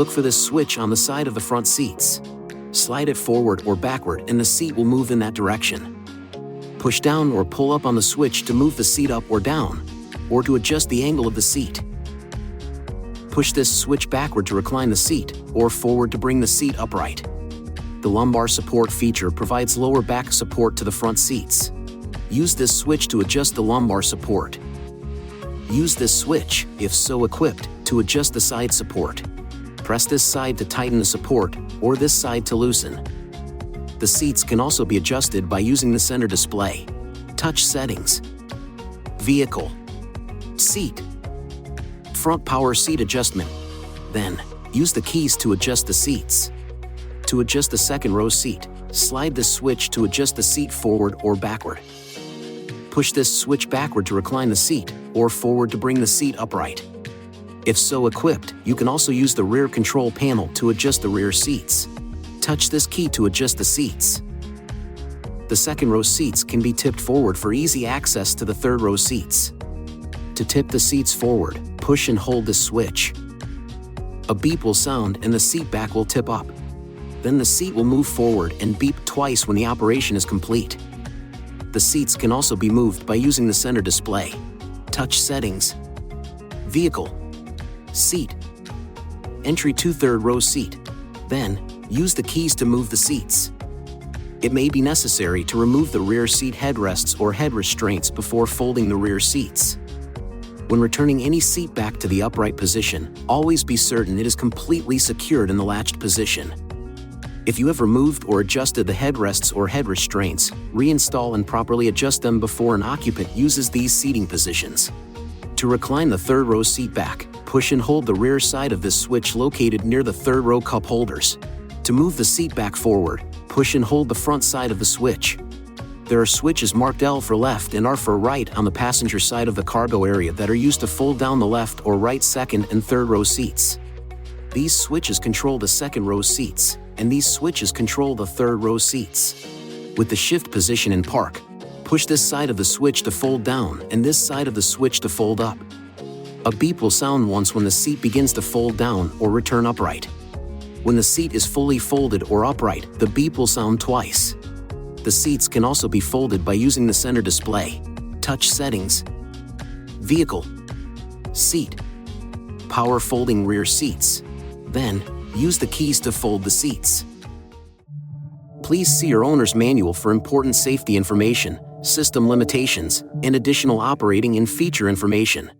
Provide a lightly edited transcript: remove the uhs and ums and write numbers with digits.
Look for this switch on the side of the front seats. Slide it forward or backward and the seat will move in that direction. Push down or pull up on the switch to move the seat up or down, or to adjust the angle of the seat. Push this switch backward to recline the seat, or forward to bring the seat upright. The lumbar support feature provides lower back support to the front seats. Use this switch to adjust the lumbar support. Use this switch, if so equipped, to adjust the side support. Press this side to tighten the support, or this side to loosen. The seats can also be adjusted by using the center display. Touch settings. Vehicle. Seat. Front power seat adjustment. Then, use the keys to adjust the seats. To adjust the second row seat, slide this switch to adjust the seat forward or backward. Push this switch backward to recline the seat, or forward to bring the seat upright. If so equipped, you can also use the rear control panel to adjust the rear seats. Touch this key to adjust the seats. The second row seats can be tipped forward for easy access to the third row seats. To tip the seats forward, push and hold this switch. A beep will sound and the seat back will tip up. Then the seat will move forward and beep twice when the operation is complete. The seats can also be moved by using the center display. Touch settings. Vehicle. Seat. Entry to third row seat. Then, use the keys to move the seats. It may be necessary to remove the rear seat headrests or head restraints before folding the rear seats. When returning any seat back to the upright position, always be certain it is completely secured in the latched position. If you have removed or adjusted the headrests or head restraints, reinstall and properly adjust them before an occupant uses these seating positions. To recline the third row seat back, push and hold the rear side of this switch located near the third row cup holders. To move the seat back forward, push and hold the front side of the switch. There are switches marked L for left and R for right on the passenger side of the cargo area that are used to fold down the left or right second and third row seats. These switches control the second row seats, and these switches control the third row seats. With the shift position in park, push this side of the switch to fold down and this side of the switch to fold up. A beep will sound once when the seat begins to fold down or return upright. When the seat is fully folded or upright, the beep will sound twice. The seats can also be folded by using the center display. Touch settings. Vehicle. Seat. Power folding rear seats. Then, use the keys to fold the seats. Please see your owner's manual for important safety information, system limitations, and additional operating and feature information.